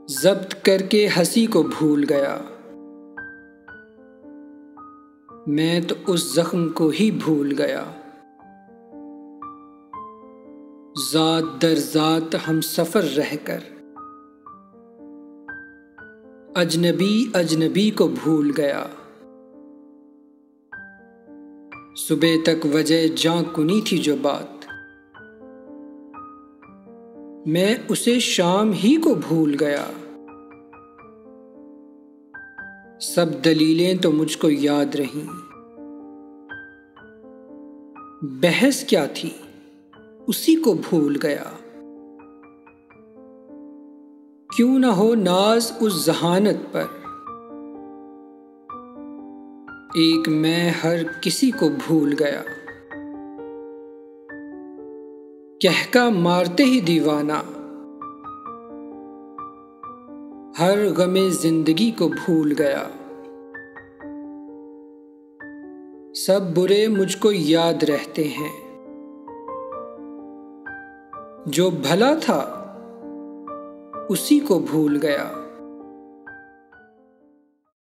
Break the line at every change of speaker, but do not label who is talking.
ज़ब्त करके हंसी को भूल गया। मैं तो उस जख्म को ही भूल गया। ज़ात दर ज़ात हम सफ़र रहकर अजनबी अजनबी को भूल गया। सुबह तक वजह जां कुनी थी जो बात, मैं उसे शाम ही को भूल गया। सब दलीलें तो मुझको याद रहीं, बहस क्या थी उसी को भूल गया। क्यों न हो नाज उस जहानत पर, एक मैं हर किसी को भूल गया। कहका मारते ही दीवाना, हर गमे जिंदगी को भूल गया। सब बुरे मुझको याद रहते हैं, जो भला था उसी को भूल गया।